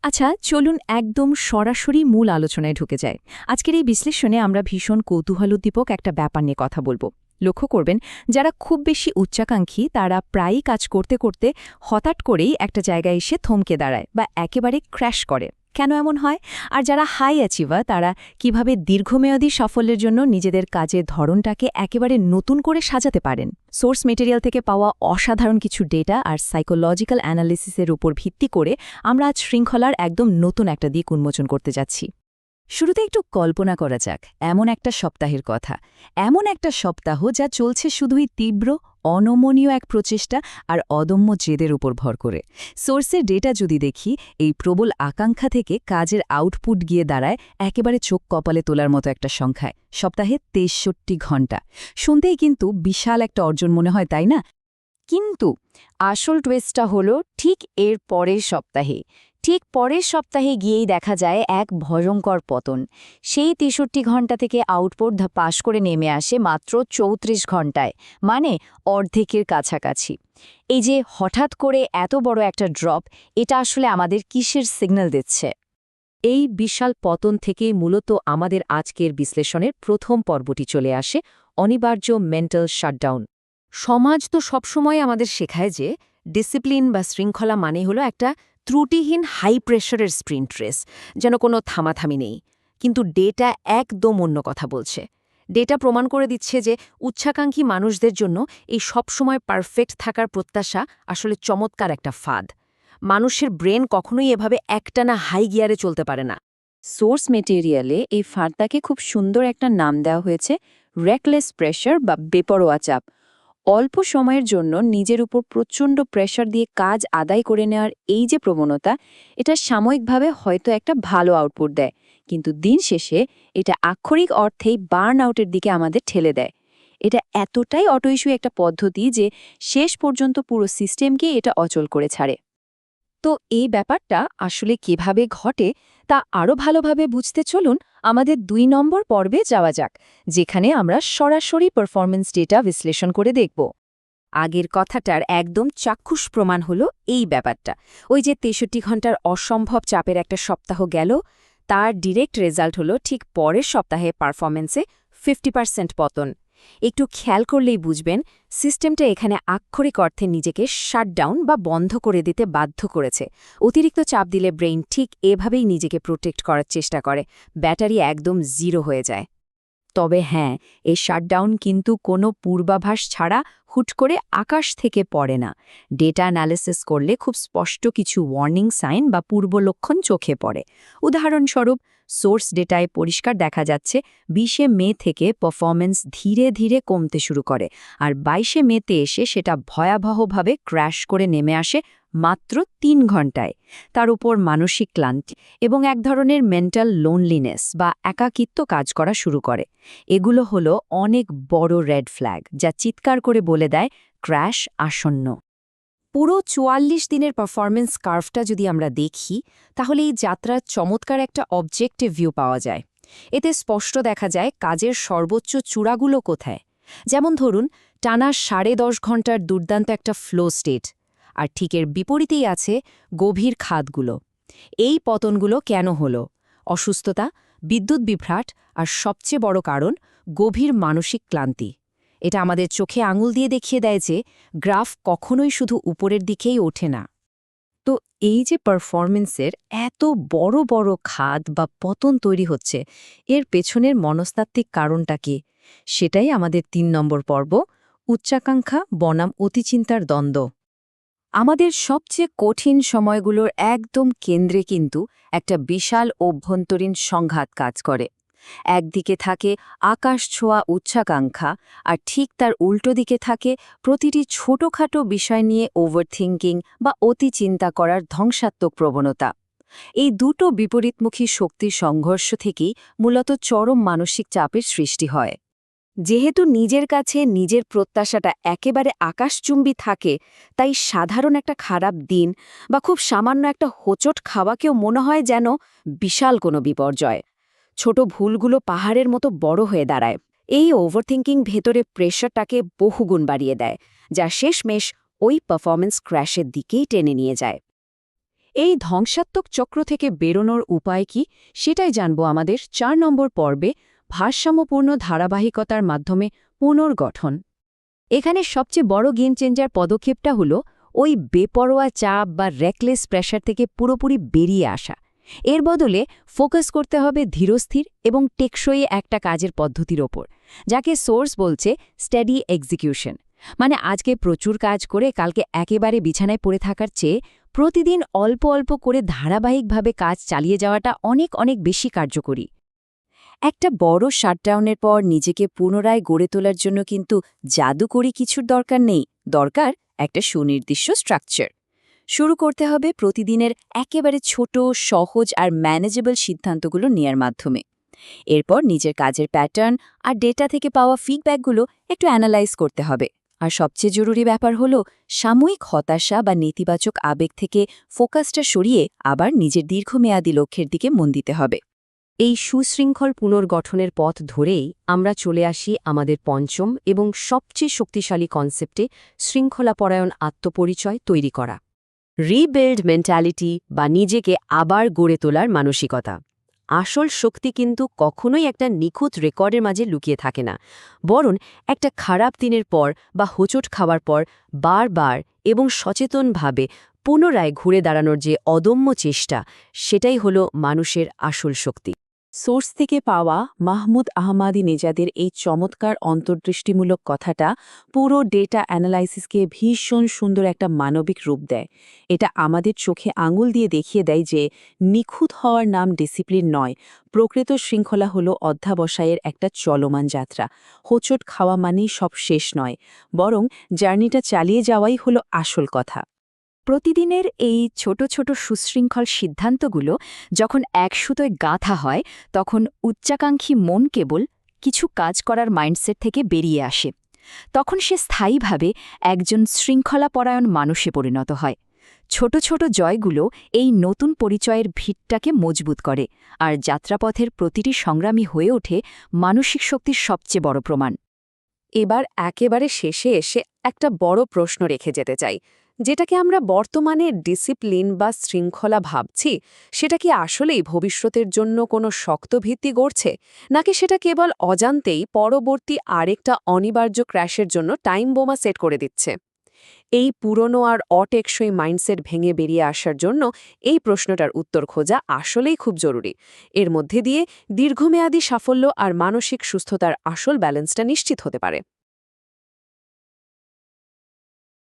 আচ্ছা, চলুন একদম সরাসরি মূল আলোচনায় ঢুকে যায়। আজকের এই বিশ্লেষণে আমরা ভীষণ কৌতূহলোদ্দীপক একটা ব্যাপার নিয়ে কথা বলবো। লক্ষ্য করবেন, যারা খুব বেশি উচ্চাকাঙ্ক্ষী তারা প্রায়ই কাজ করতে করতে হঠাৎ করেই একটা জায়গায় এসে থমকে দাঁড়ায় বা একেবারে ক্র্যাশ করে। কেন এমন হয়? আর যারা হাই অ্যাচিভার তারা কিভাবে দীর্ঘমেয়াদী সাফল্যের জন্য নিজেদের কাজের ধরনটাকে একেবারে নতুন করে সাজাতে পারেন? সোর্স মেটেরিয়াল থেকে পাওয়া অসাধারণ কিছু ডেটা আর সাইকোলজিক্যাল অ্যানালিসিসের উপর ভিত্তি করে আমরা আজ শৃঙ্খলার একদম নতুন একটা দিক উন্মোচন করতে যাচ্ছি। শুরুতে একটু কল্পনা করা যাক, এমন একটা সপ্তাহের কথা, এমন একটা সপ্তাহ যা চলছে শুধুই তীব্র অনমনীয় এক প্রচেষ্টা আর অদম্য জেদের উপর ভর করে। সোর্সের ডেটা যদি দেখি, এই প্রবল আকাঙ্ক্ষা থেকে কাজের আউটপুট গিয়ে দাঁড়ায় একেবারে চোখ কপালে তোলার মতো একটা সংখ্যায়, সপ্তাহে 63 ঘণ্টা। শুনতেই কিন্তু বিশাল একটা অর্জন মনে হয়, তাই না? কিন্তু আসল টুইস্টটা হলো ঠিক এর পরের সপ্তাহে গিয়েই দেখা যায় এক ভয়ঙ্কর পতন। সেই 63 ঘণ্টা থেকে আউটপুট পাশ করে নেমে আসে মাত্র 34 ঘণ্টায়, মানে অর্ধেকের কাছাকাছি। এই যে হঠাৎ করে এত বড় একটা ড্রপ, এটা আসলে আমাদের কিসের সিগন্যাল দিচ্ছে? এই বিশাল পতন থেকেই মূলত আমাদের আজকের বিশ্লেষণের প্রথম পর্বটি চলে আসে, অনিবার্য মেন্টাল শাটডাউন। সমাজ তো সবসময় আমাদের শেখায় যে ডিসিপ্লিন বা শৃঙ্খলা মানে হলো একটা ত্রুটিহীন হাই প্রেশারের স্প্রিন্ট রেস, যেন কোনো থামাথামি নেই। কিন্তু ডেটা একদম অন্য কথা বলছে। ডেটা প্রমাণ করে দিচ্ছে যে উচ্চাকাঙ্ক্ষী মানুষদের জন্য এই সবসময় পারফেক্ট থাকার প্রত্যাশা আসলে চমৎকার একটা ফাঁদ। মানুষের ব্রেন কখনোই এভাবে একটানা হাই গিয়ারে চলতে পারে না। সোর্স মেটেরিয়ালে এই ফাঁদটাকে খুব সুন্দর একটা নাম দেওয়া হয়েছে, রেকলেস প্রেশার বা বেপরোয়া চাপ। অল্প সময়ের জন্য নিজের উপর প্রচণ্ড প্রেশার দিয়ে কাজ আদায় করে নেওয়ার এই যে প্রবণতা, এটা সাময়িকভাবে হয়তো একটা ভালো আউটপুট দেয়, কিন্তু দিন শেষে এটা আক্ষরিক অর্থেই বার্ন আউটের দিকে আমাদের ঠেলে দেয়। এটা এতটাই অটোইস্যু একটা পদ্ধতি যে শেষ পর্যন্ত পুরো সিস্টেমকে এটা অচল করে ছাড়ে। তো এই ব্যাপারটা আসলে কিভাবে ঘটে তা আরও ভালোভাবে বুঝতে চলুন আমাদের ২ নম্বর পর্বে যাওয়া যাক, যেখানে আমরা সরাসরি পারফরম্যান্স ডেটা বিশ্লেষণ করে দেখব। আগের কথাটার একদম চাক্ষুষ প্রমাণ হলো এই ব্যাপারটা। ওই যে ৬৩ ঘণ্টার অসম্ভব চাপের একটা সপ্তাহ গেল, তার ডিরেক্ট রেজাল্ট হলো ঠিক পরের সপ্তাহে পারফরম্যান্সে 50% পতন। একটু খেয়াল করলেই বুঝবেন, সিস্টেমটা এখানে আক্ষরিক অর্থে নিজেকে শাটডাউন বা বন্ধ করে দিতে বাধ্য করেছে। অতিরিক্ত চাপ দিলে ব্রেইন ঠিক এভাবেই নিজেকে প্রোটেক্ট করার চেষ্টা করে, ব্যাটারি একদম জিরো হয়ে যায়। তবে হ্যাঁ, এই শাটডাউন কিন্তু কোনো পূর্বাভাস ছাড়া হুট করে আকাশ থেকে পড়ে না। ডেটা অ্যানালিসিস করলে খুব স্পষ্ট কিছু ওয়ার্নিং সাইন বা পূর্বলক্ষণ চোখে পড়ে। উদাহরণস্বরূপ, সোর্স ডেটায় পরিষ্কার দেখা যাচ্ছে ২০ মে থেকে পারফরম্যান্স ধীরে ধীরে কমতে শুরু করে, আর ২২ মেতে এসে সেটা ভয়াবহভাবে ক্র্যাশ করে নেমে আসে মাত্র ৩ ঘণ্টায়। তার উপর মানসিক ক্লান্তি এবং এক ধরনের মেন্টাল লোনলিনেস বা একাকিত্ব কাজ করা শুরু করে। এগুলো হলো অনেক বড় রেড ফ্ল্যাগ, যা চিৎকার করে বলে দেয় ক্র্যাশ আসন্ন। পুরো ৪৪ দিনের পারফরম্যান্স কার্ভটা যদি আমরা দেখি, তাহলে এই যাত্রার চমৎকার একটা অবজেক্টিভ ভিউ পাওয়া যায়। এতে স্পষ্ট দেখা যায় কাজের সর্বোচ্চ চূড়াগুলো কোথায়। যেমন ধরুন, টানা ১০.৫ ঘণ্টার দুর্দান্ত একটা ফ্লো স্টেট, আর ঠিকের বিপরীতেই আছে গভীর খাতগুলো। এই পতনগুলো কেন হলো? অসুস্থতা, বিদ্যুৎ বিভ্রাট, আর সবচেয়ে বড় কারণ গভীর মানসিক ক্লান্তি। এটা আমাদের চোখে আঙুল দিয়ে দেখিয়ে দেয় যে গ্রাফ কখনোই শুধু উপরের দিকেই ওঠে না। তো এই যে পারফরম্যান্সের এত বড় বড় খাত বা পতন তৈরি হচ্ছে, এর পেছনের মনস্তাত্ত্বিক কারণটা কি? সেটাই আমাদের ৩ নম্বর পর্ব, উচ্চাকাঙ্ক্ষা বনাম অতিচিন্তার দ্বন্দ্ব। আমাদের সবচেয়ে কঠিন সময়গুলোর একদম কেন্দ্রে কিন্তু একটা বিশাল অভ্যন্তরীণ সংঘাত কাজ করে। একদিকে থাকে আকাশ ছোঁয়া উচ্চাকাঙ্ক্ষা, আর ঠিক তার উল্টো দিকে থাকে প্রতিটি ছোটখাটো বিষয় নিয়ে ওভারথিঙ্কিং বা অতি চিন্তা করার ধ্বংসাত্মক প্রবণতা। এই দুটো বিপরীতমুখী শক্তির সংঘর্ষ থেকেই মূলত চরম মানসিক চাপের সৃষ্টি হয়। যেহেতু নিজের কাছে নিজের প্রত্যাশাটা একেবারে আকাশচুম্বী থাকে, তাই সাধারণ একটা খারাপ দিন বা খুব সামান্য একটা হোঁচট খাওয়াকেও মনে হয় যেন বিশাল কোনো বিপর্যয়। ছোট ভুলগুলো পাহাড়ের মতো বড় হয়ে দাঁড়ায়। এই ওভারথিঙ্কিং ভেতরে প্রেশারটাকে বহুগুণ বাড়িয়ে দেয়, যা শেষমেশ ওই পারফরম্যান্স ক্র্যাশের দিকেই টেনে নিয়ে যায়। এই ধ্বংসাত্মক চক্র থেকে বেরোনোর উপায় কি সেটাই জানব আমাদের ৪ নম্বর পর্বে ভারসাম্যপূর্ণ ধারাবাহিকতার মাধ্যমে পুনর্গঠন। এখানে সবচেয়ে বড় গেম চেঞ্জার পদক্ষেপটা হলো ওই বেপরোয়া চাপ বা রেকলেস প্রেশার থেকে পুরোপুরি বেরিয়ে আসা। এর বদলে ফোকাস করতে হবে ধীরস্থির এবং টেকসই একটা কাজের পদ্ধতির ওপর, যাকে সোর্স বলছে স্টেডি এক্সিকিউশন। মানে আজকে প্রচুর কাজ করে কালকে একেবারে বিছানায় পড়ে থাকার চেয়ে প্রতিদিন অল্প অল্প করে ধারাবাহিকভাবে কাজ চালিয়ে যাওয়াটা অনেক অনেক বেশি কার্যকরী। একটা বড় শাটডাউনের পর নিজেকে পুনরায় গড়ে তোলার জন্য কিন্তু জাদুকরি কিছুর দরকার নেই, দরকার একটা সুনির্দিষ্ট স্ট্রাকচার। শুরু করতে হবে প্রতিদিনের একেবারে ছোট, সহজ আর ম্যানেজেবল সিদ্ধান্তগুলো নেয়ার মাধ্যমে। এরপর নিজের কাজের প্যাটার্ন আর ডেটা থেকে পাওয়া ফিডব্যাকগুলো একটু অ্যানালাইজ করতে হবে। আর সবচেয়ে জরুরি ব্যাপার হলো সাময়িক হতাশা বা নেতিবাচক আবেগ থেকে ফোকাসটা সরিয়ে আবার নিজের দীর্ঘমেয়াদী লক্ষ্যের দিকে মন দিতে হবে। এই সুশৃঙ্খল পুনর্গঠনের পথ ধরেই আমরা চলে আসি আমাদের পঞ্চম এবং সবচেয়ে শক্তিশালী কনসেপ্টে, শৃঙ্খলাপরায়ণ আত্মপরিচয় তৈরি করা। রিবিল্ড মেন্টালিটি বা নিজেকে আবার গড়ে তোলার মানসিকতা। আসল শক্তি কিন্তু কখনোই একটা নিখুঁত রেকর্ডের মাঝে লুকিয়ে থাকে না, বরং একটা খারাপ দিনের পর বা হোঁচট খাওয়ার পর বারবার এবং সচেতনভাবে পুনরায় ঘুরে দাঁড়ানোর যে অদম্য চেষ্টা, সেটাই হলো মানুষের আসল শক্তি। সোর্স থেকে পাওয়া মাহমুদ আহমাদি নেজাদের এই চমৎকার অন্তর্দৃষ্টিমূলক কথাটা পুরো ডেটা অ্যানালাইসিসকে ভীষণ সুন্দর একটা মানবিক রূপ দেয়। এটা আমাদের চোখে আঙুল দিয়ে দেখিয়ে দেয় যে নিখুঁত হওয়ার নাম ডিসিপ্লিন নয়, প্রকৃত শৃঙ্খলা হলো অধ্যাবসায়ের একটা চলমান যাত্রা। হোঁচট খাওয়া মানেই সব শেষ নয়, বরং জার্নিটা চালিয়ে যাওয়াই হলো আসল কথা। প্রতিদিনের এই ছোট ছোট সুশৃঙ্খল সিদ্ধান্তগুলো যখন এক সুতোয় গাঁথা হয়, তখন উচ্চাকাঙ্ক্ষী মন কেবল কিছু কাজ করার মাইন্ডসেট থেকে বেরিয়ে আসে। তখন সে স্থায়ীভাবে একজন শৃঙ্খলাপরায়ণ মানুষে পরিণত হয়। ছোট ছোট জয়গুলো এই নতুন পরিচয়ের ভিতটাকে মজবুত করে, আর যাত্রাপথের প্রতিটি সংগ্রামী হয়ে ওঠে মানসিক শক্তির সবচেয়ে বড় প্রমাণ। এবার একেবারে শেষে এসে একটা বড় প্রশ্ন রেখে যেতে চাই, যেটাকে আমরা বর্তমানে ডিসিপ্লিন বা শৃঙ্খলা ভাবছি, সেটা কি আসলেই ভবিষ্যতের জন্য কোনো শক্ত ভিত্তি গড়ছে, নাকি সেটা কেবল অজান্তেই পরবর্তী আরেকটা অনিবার্য ক্র্যাশের জন্য টাইম বোমা সেট করে দিচ্ছে? এই পুরনো আর অটেকসই মাইন্ডসেট ভেঙে বেরিয়ে আসার জন্য এই প্রশ্নটার উত্তর খোঁজা আসলেই খুব জরুরি। এর মধ্যে দিয়ে দীর্ঘমেয়াদী সাফল্য আর মানসিক সুস্থতার আসল ব্যালেন্সটা নিশ্চিত হতে পারে।